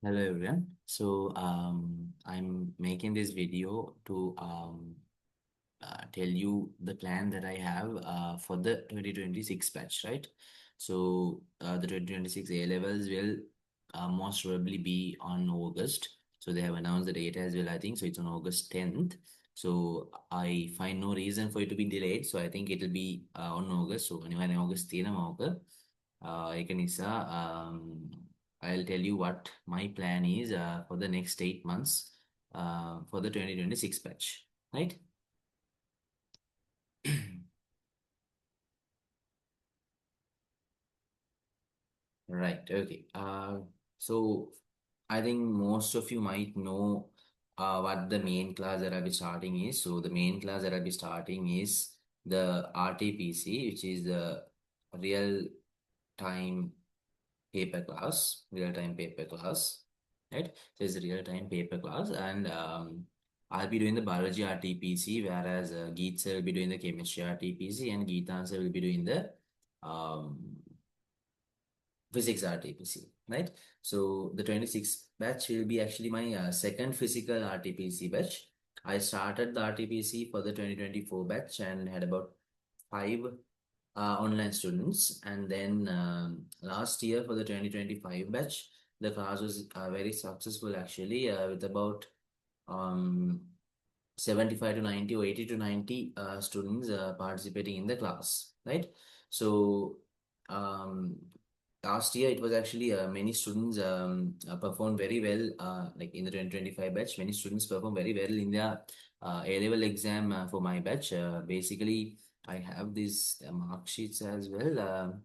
Hello everyone. I'm making this video to tell you the plan that I have for the 2026 batch, right? The 2026 A levels will most probably be on August. So they have announced the date as well, I think. So it's on August 10th. So I find no reason for it to be delayed. So I think it'll be on August. So anyway, in August 10th, ඒක නිසා I'll tell you what my plan is for the next 8 months for the 2026 batch, right? Right, okay. So I think most of you might know what the main class that I'll be starting is. So the main class that I'll be starting is the RTPC, which is the real time real-time paper class, right? So it's a real-time paper class, and I'll be doing the biology RTPC, whereas Geet sir will be doing the chemistry RTPC, and Geetan sir will be doing the um, physics RTPC, right? So the 26th batch will be actually my second physical RTPC batch. I started the RTPC for the 2024 batch and had about five online students. And then last year for the 2025 batch, the class was very successful actually, with about um, 75 to 90 or 80 to 90 students participating in the class, right? So um, last year it was actually many students performed very well, like in the 2025 batch, many students performed very well in their A-level exam for my batch. Basically, I have these mark sheets as well.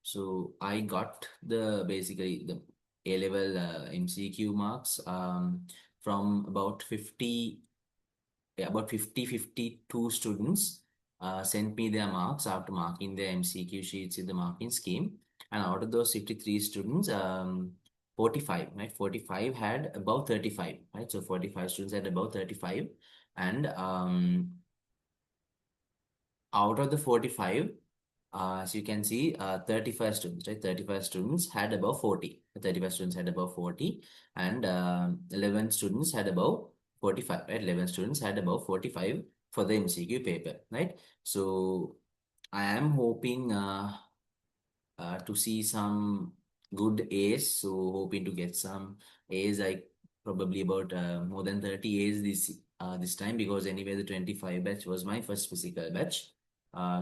So I got basically the A-level MCQ marks from about 52 students sent me their marks after marking their MCQ sheets in the marking scheme. And out of those 53 students, 45, right? 45 had above 35, right? So 45 students had above 35. And out of the 45, so you can see 35 students, right? 35 students had above 40. 35 students had above 40, and 11 students had above 45, right? 11 students had above 45 for the MCQ paper, right? So I am hoping to see some good A's. So hoping to get some A's, like probably about more than 30 A's this time, because anyway the 25 batch was my first physical batch. I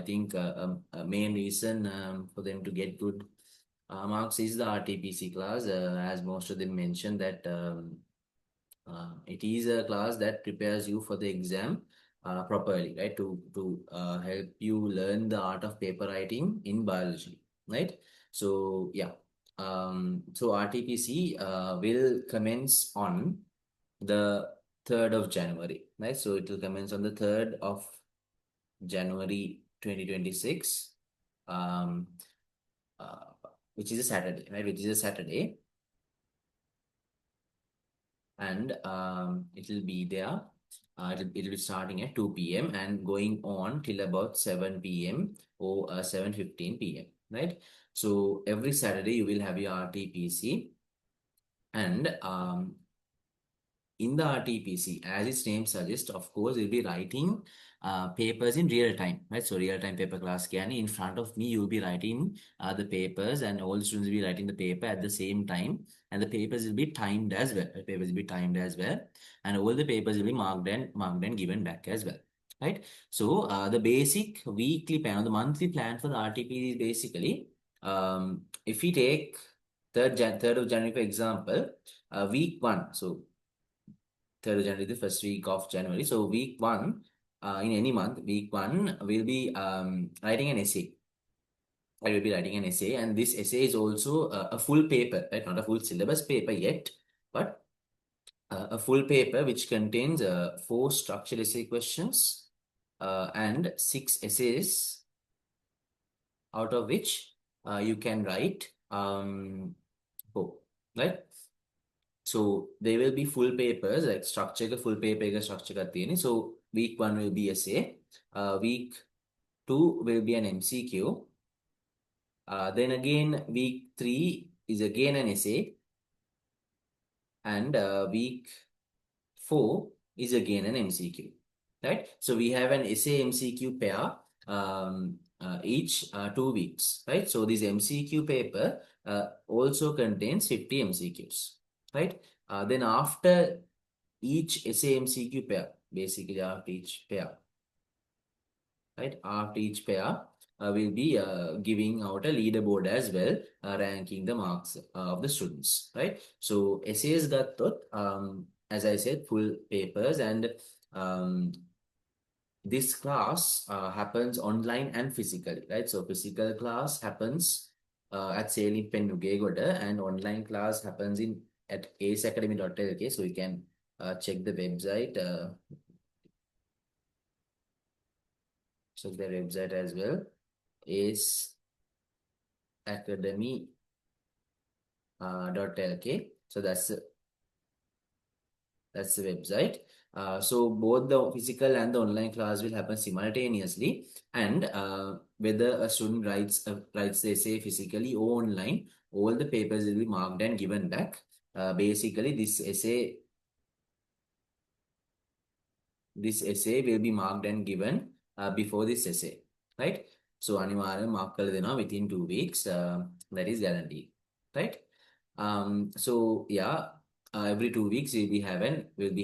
think a main reason for them to get good marks is the RTPC class, as most of them mentioned that it is a class that prepares you for the exam properly, right? To help you learn the art of paper writing in biology, right? So yeah, so RTPC will commence on the 3rd of January, right? So it will commence on the 3rd of January 2026, um, uh, which is a Saturday, right? Which is a Saturday, and it will be there. It'll be starting at 2 p.m. and going on till about 7 p.m. or 7:15 p.m. Right? So every Saturday you will have your RTPC, and in the RTPC, as its name suggests, of course, you'll be writing papers in real time, right? So real time paper class can in front of me, you'll be writing the papers, and all the students will be writing the paper at the same time, and the papers will be timed as well. The papers will be timed as well, and all the papers will be marked and given back as well. Right. So the basic weekly plan or the monthly plan for the RTP is basically, if we take 3rd of January for example, week one. So 3rd of January, the first week of January. So week one, in any month, week one, we'll be writing an essay. I will be writing an essay, and this essay is also a full paper, right? Not a full syllabus paper yet, but a full paper which contains 4 structured essay questions and 6 essays, out of which you can write 4, right? So there will be full papers, like structure full paper structure ka තියෙන්නේ. So week 1 will be essay. Week 2 will be an MCQ. Then again, week 3 is again an essay, and week 4 is again an MCQ, right? So we have an essay MCQ pair each 2 weeks, right? So this MCQ paper also contains 50 MCQs, right? Then after each essay MCQ pair, basically after each pair, right? After each pair, we'll be giving out a leaderboard as well, ranking the marks of the students, right? So essays got as I said, full papers, and um, this class happens online and physically, right? So physical class happens at SailingPen Nugegoda, and online class happens in at AceAcademy.lk. So you can check the website. Check the website as well. AceAcademy.lk. So that's the website. So both the physical and the online class will happen simultaneously, and whether a student writes the essay physically or online, all the papers will be marked and given back. Basically, this essay will be marked and given before this essay, right? So අනිවාර්යෙන් mark කරලා දෙනවා within 2 weeks. That is guaranteed, right? So yeah, every 2 weeks we'll be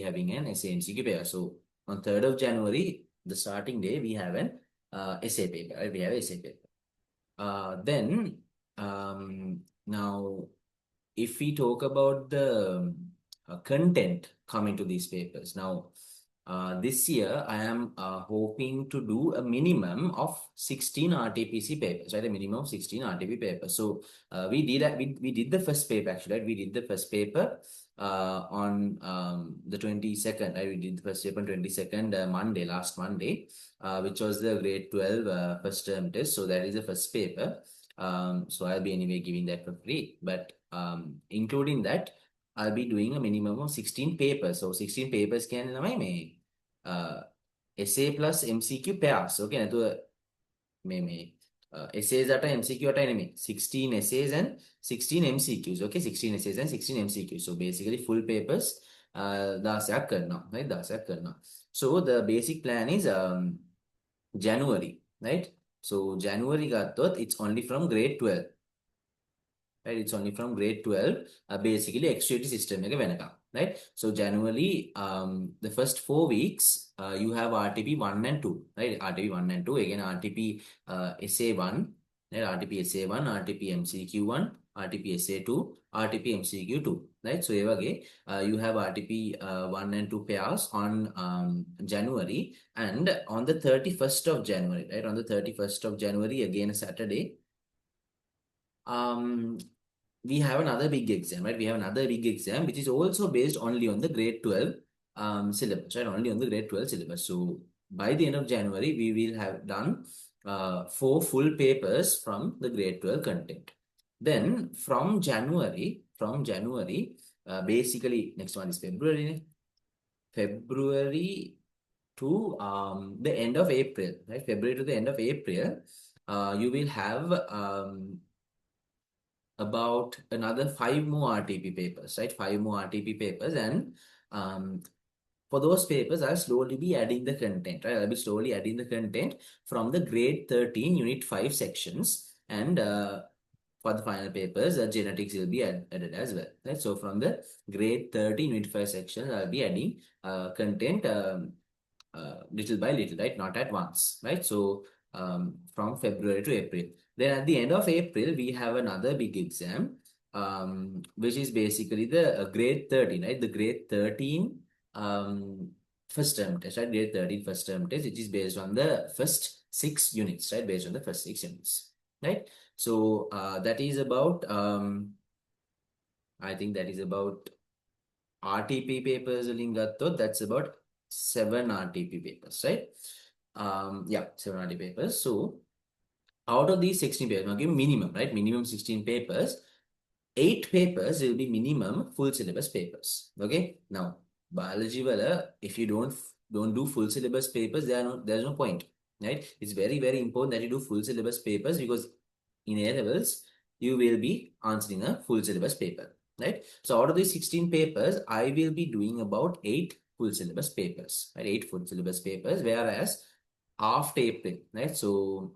having an essay MCQ paper. So on 3rd of January, the starting day, we have an essay paper. Right? We have essay paper. Then now, if we talk about the content coming to these papers, now this year I am hoping to do a minimum of 16 RTPC papers, right? A minimum of 16 RTP papers. So we did the first paper actually, right? We did the first paper on the 22nd, right? We did the first paper on 22nd Monday, last Monday, which was the grade 12 first term test. So that is the first paper. So I'll be anyway giving that for free, but including that, I'll be doing a minimum of 16 papers. So 16 papers can තමයි essay plus MCQ pairs. Okay, නැතුව මේ essays අට MCQ අටයි නෙමෙයි. 16 essays and 16 MCQs. Okay, 16 essays and 16 MCQs. So basically full papers 16ක් කරනවා. Right, 16ක් කරනවා. So the basic plan is January, right? So January ගත්තොත් it's only from grade 12. Right, it's only from grade 12, basically extreme system එක වෙනකම්, right? So January, the first 4 weeks, you have RTP 1 and 2, right? RTP 1 and 2, again RTP SA 1, right? RTP SA 1, RTP MCQ 1, RTP SA 2, RTP MCQ 2, right? So you have RTP 1 and 2 pairs on January, and on the 31st of January, right? On the 31st of January, again a Saturday, we have another big exam, right? We have another big exam, which is also based only on the grade 12 syllabus, right? Only on the grade 12 syllabus. So by the end of January, we will have done 4 full papers from the grade 12 content. Then from January, basically next one is February to the end of April, right? February to the end of April, you will have about another 5 more RTP papers, right? 5 more RTP papers, and for those papers, I'll slowly be adding the content, right? I'll be slowly adding the content from the grade 13 unit 5 sections, and for the final papers, genetics will be added as well, right? So from the grade 13 unit 5 section, I'll be adding content little by little, right? Not at once, right? So from February to April. Then at the end of April, we have another big exam, which is basically the grade 13, right? The grade 13 first term test, right? Grade 13 first term test, which is based on the first 6 units, right? Based on the first 6 units, right? So that is about, I think that is about RTP papers, that's about 7 RTP papers, right? Yeah, 7 RTP papers. So out of these 16 papers, I'll give minimum, right? Minimum 16 papers. 8 papers will be minimum full syllabus papers. Okay. Now, biology, if you don't do full syllabus papers, there's no point, right? It's very, very important that you do full syllabus papers, because in A levels, you will be answering a full syllabus paper, right? So out of these 16 papers, I will be doing about 8 full syllabus papers, right? 8 full syllabus papers, whereas after April, right? So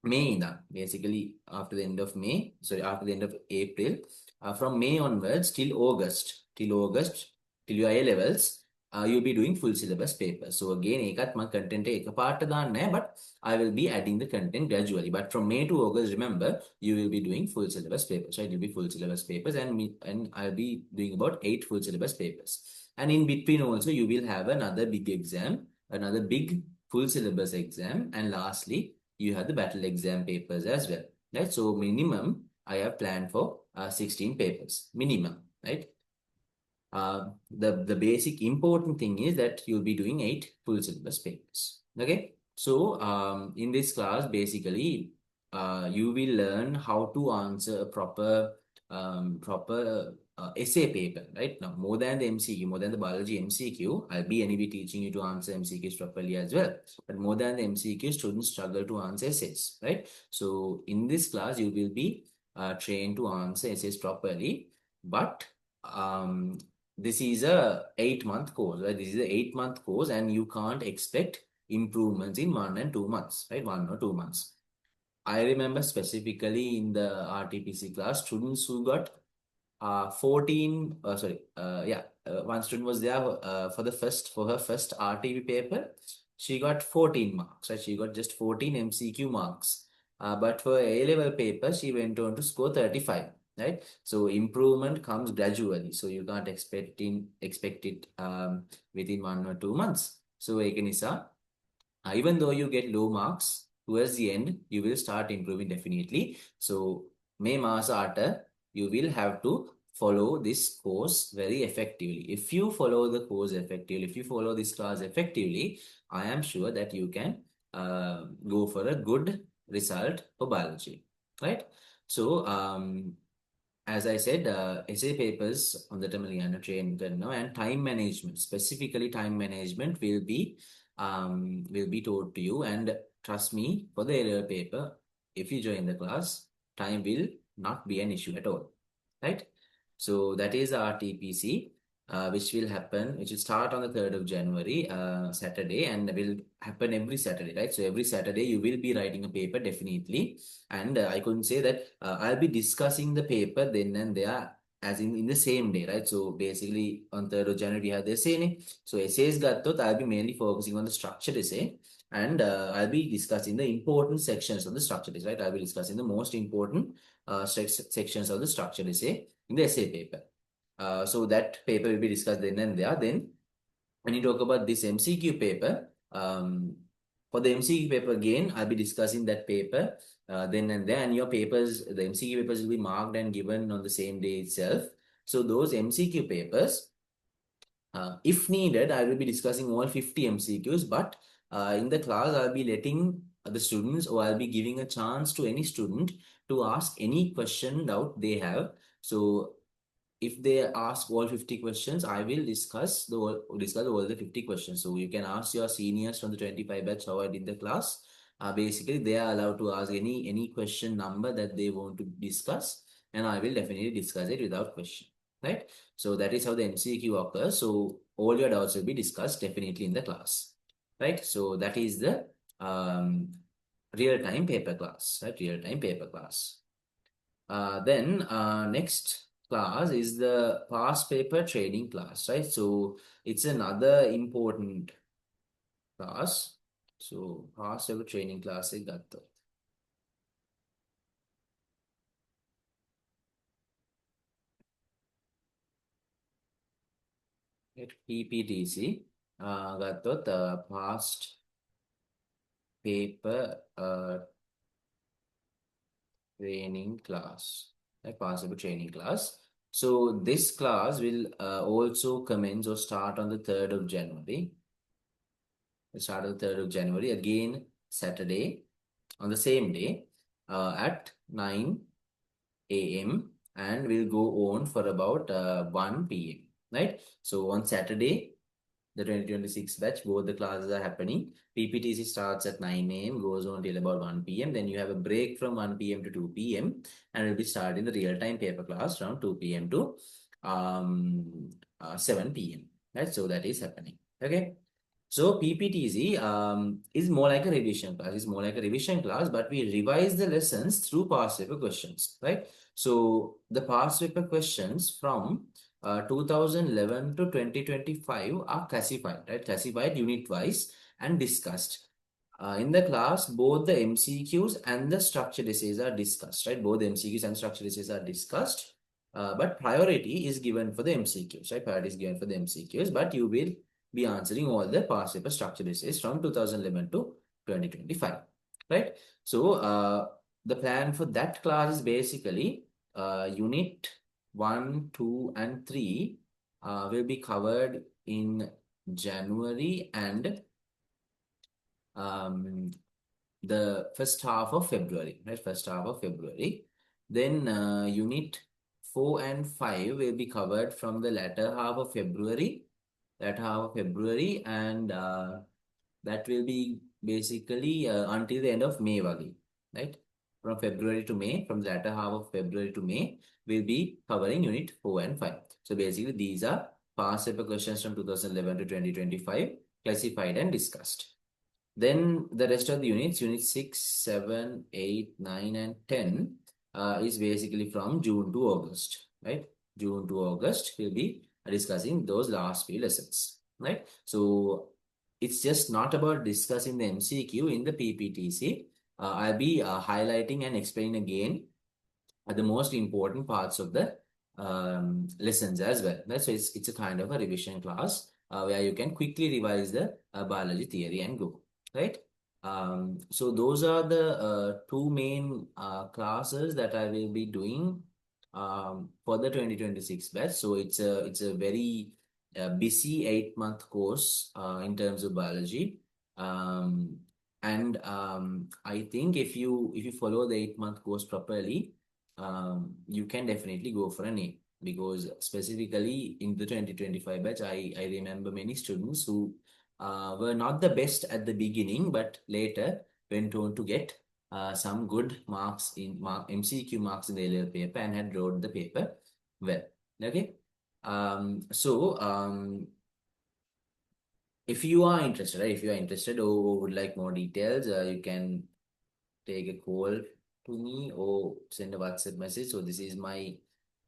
May, basically after the end of May, sorry, after the end of April, from May onwards till August, till your A levels, you'll be doing full syllabus papers. So again, ඒකත් මම content එක එකපාරට දාන්නේ නැහැ, but I will be adding the content gradually. But from May to August, remember, you will be doing full syllabus papers, right? You'll be full syllabus papers, and I'll be doing about 8 full syllabus papers. And in between also, you will have another big exam, another big full syllabus exam, and lastly, you have the battle exam papers as well, right? So minimum, I have planned for 16 papers, minimum, right? The basic important thing is that you'll be doing 8 full syllabus papers, okay? So in this class, basically, you will learn how to answer a proper essay paper, right? Now, more than the MCQ, more than the biology MCQ, I'll be anyway teaching you to answer MCQs properly as well. But more than the MCQ, students struggle to answer essays, right? So in this class, you will be trained to answer essays properly. But this is a 8-month course, right? This is a 8-month course, and you can't expect improvements in 1 and 2 months, right? 1 or 2 months. I remember specifically in the RTPC class, students who got 14, one student was there for her first RTP paper. She got 14 marks, right? She got just 14 MCQ marks. But for A-level paper, she went on to score 35, right? So improvement comes gradually. So you can't expect it within 1 or 2 months. So ඒක නිසා, even though you get low marks, towards the end, you will start improving definitely. So May Masata, you will have to follow this course very effectively. If you follow the course effectively, if you follow this class effectively, I am sure that you can go for a good result for biology, right? So as I said, essay papers on the Tamiliana train and time management, specifically time management will be taught to you. And trust me, for the A-level paper, if you join the class, time will not be an issue at all, right? So that is RTPC, which will start on the 3rd of January, Saturday, and will happen every Saturday, right? So every Saturday you will be writing a paper definitely. And I couldn't say that I'll be discussing the paper then and there, as in the same day, right? So basically on 3rd of January we have the essay. So essays gattot, I'll be mainly focusing on the structured essay, and I'll be discussing the important sections of the structured essay, right? I'll be discussing the most important sections of the structured essay in the essay paper. So that paper will be discussed then and there. Then when you talk about this MCQ paper, for the MCQ paper again, I'll be discussing that paper then and there, and your papers, the MCQ papers will be marked and given on the same day itself. So those MCQ papers, if needed, I will be discussing all 50 MCQs, but in the class, I'll be letting the students, or I'll be giving a chance to any student to ask any question doubt they have. So if they ask all 50 questions, I will discuss all the 50 questions. So you can ask your seniors from the 25 batch how I did the class. Basically, they are allowed to ask any question number that they want to discuss, and I will definitely discuss it without question, right? So that is how the MCQ occurs. So all your doubts will be discussed definitely in the class, right? So that is the real-time paper class, right? Real-time paper class. Then next class is the past paper training class, right? So it's another important class. So past paper training class is that. PPTC ගත්තොත් past paper training class, like past paper training class. So this class will also commence or start on the 3rd of January. Start on the 3rd of January, again Saturday, on the same day at 9 a.m. and will go on for about 1 p.m. Right? So on Saturday, the 2026 batch, both the classes are happening. PPTC starts at 9 a.m., goes on till about 1 p.m. Then you have a break from 1 p.m. to 2 p.m. and we'll be starting the real-time paper class from 2 p.m. to 7 p.m. Right? So that is happening. Okay. So PPTC is more like a revision class. It's more like a revision class, but we revise the lessons through past paper questions, right? So the past paper questions from 2011 to 2025 are classified, right? Classified unit-wise and discussed. In the class, both the MCQs and the structured essays are discussed, right? Both the MCQs and structured essays are discussed, but priority is given for the MCQs, right? Priority is given for the MCQs, but you will be answering all the past paper structured essays from 2011 to 2025, right? So the plan for that class is basically unit 1, 2, and 3 will be covered in January and um, the first half of February, right? First half of February. Then unit 4 and 5 will be covered from the latter half of February, and that will be basically until the end of May, Wagi, right? From February to May, from the latter half of February to May, we'll be covering unit 4 and 5. So basically, these are past paper questions from 2011 to 2025, classified and discussed. Then the rest of the units, unit 6, 7, 8, 9, and 10 is basically from June to August, right? June to August, we'll be discussing those last few lessons, right? So it's just not about discussing the MCQ in the PPTC. I'll be highlighting and explaining again the most important parts of the lessons as well. Right? So it's a kind of a revision class where you can quickly revise the biology theory and go, right? So those are the two main classes that I will be doing for the 2026 batch. So it's a very busy 8-month course in terms of biology. Um, and I think if you follow the 8-month course properly, you can definitely go for an A, because specifically in the 2025 batch, I remember many students who were not the best at the beginning, but later went on to get some good marks in MCQ marks in the A-level paper and had wrote the paper well. Okay. If you are interested, right? If you are interested or would like more details, you can take a call to me or send a WhatsApp message. So this is my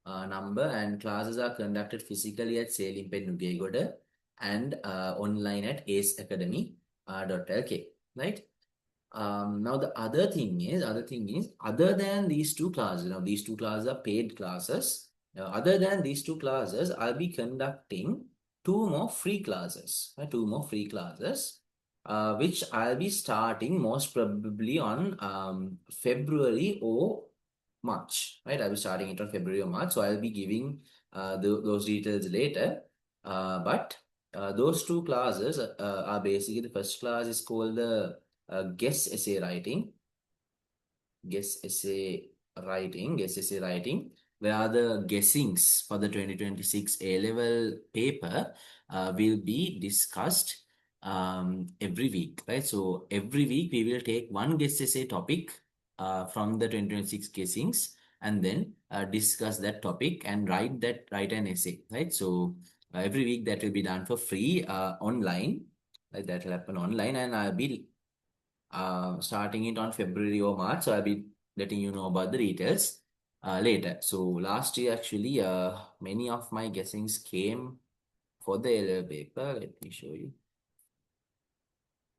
number, and classes are conducted physically at SailingPen Nugegoda and online at AceAcademy.lk, right? Now the other than these two classes, now these two classes are paid classes. Other than these two classes, I'll be conducting two more free classes, which I'll be starting most probably on February or March, right? I'll be starting it on February or March, so I'll be giving those details later. But those two classes are basically, the first class is called the guess essay writing, guess essay writing, where the guessings for the 2026 A-level paper will be discussed every week, right? So every week we will take one guess essay topic from the 2026 guessings, and then discuss that topic and write an essay, right? So every week that will be done for free online, like that will happen online, and I'll be starting it on February or March. So I'll be letting you know about the details later. So last year, actually, many of my guessings came for the LL paper. Let me show you.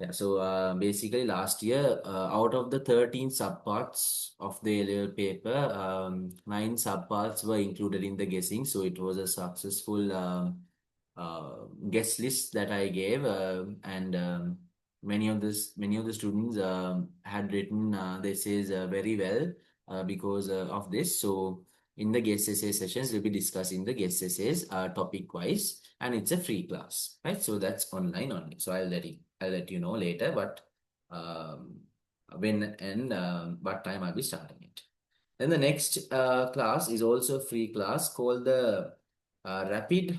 Yeah, so basically last year, out of the 13 subparts of the LL paper, 9 subparts were included in the guessing. So it was a successful guest list that I gave, and many of the students had written the essays very well because of this. So in the guest essay sessions, we'll be discussing the guest essays topic wise, and it's a free class, right? So that's online only. So I'll let you know later, but um, when and what time I'll be starting it. Then the next class is also a free class called the rapid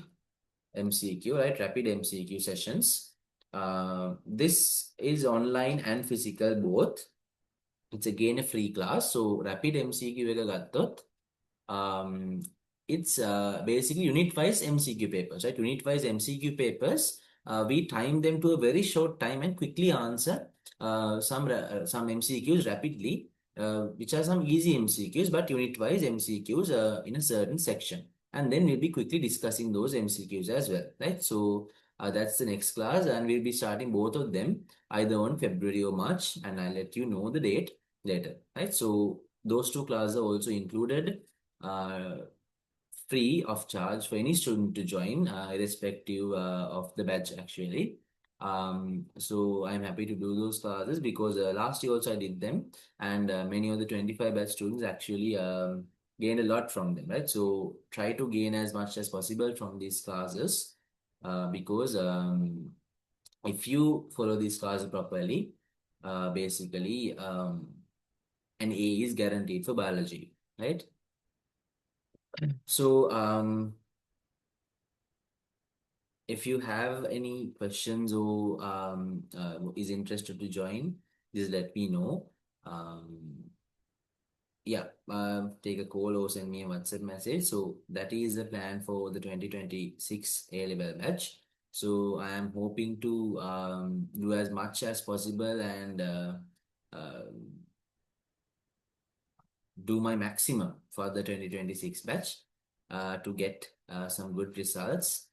MCQ, right? Rapid MCQ sessions. This is online and physical both. It's again a free class. So rapid MCQ එක ගත්තොත් um, it's basically unit-wise MCQ papers, right? Unit-wise MCQ papers, we time them to a very short time and quickly answer some MCQs rapidly, which are some easy MCQs, but unit-wise MCQs in a certain section. And then we'll be quickly discussing those MCQs as well, right? So that's the next class, and we'll be starting both of them either on February or March, and I'll let you know the date later, right? So those two classes are also included uh, free of charge for any student to join, irrespective of the batch actually. So I'm happy to do those classes because last year also I did them, and many of the 25 batch students actually gained a lot from them, right? So try to gain as much as possible from these classes because if you follow these classes properly, basically an A is guaranteed for biology, right? So, if you have any questions or is interested to join, just let me know. Yeah, take a call or send me a WhatsApp message. So that is the plan for the 2026 A-level batch. So I am hoping to do as much as possible and uh, do my maximum for the 2026 batch to get some good results.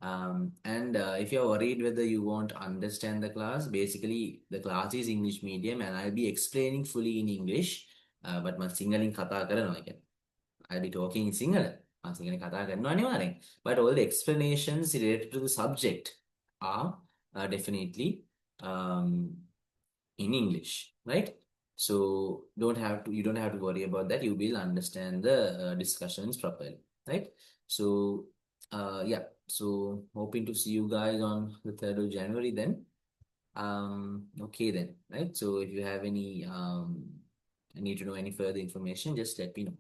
And if you're worried whether you won't understand the class, basically the class is English medium and I'll be explaining fully in English. But my Sinhalin කතා කරනවා කියන්නේ. I'll be talking in Sinhala. මම සිංහලෙන් කතා කරනවා අනිවාර්යෙන්. But all the explanations related to the subject are definitely um, in English, right? So you don't have to worry about that. You will understand the discussions properly, right? So yeah, so hoping to see you guys on the 3rd of January then. Okay then, right? So if you have any need to know any further information, just let me know.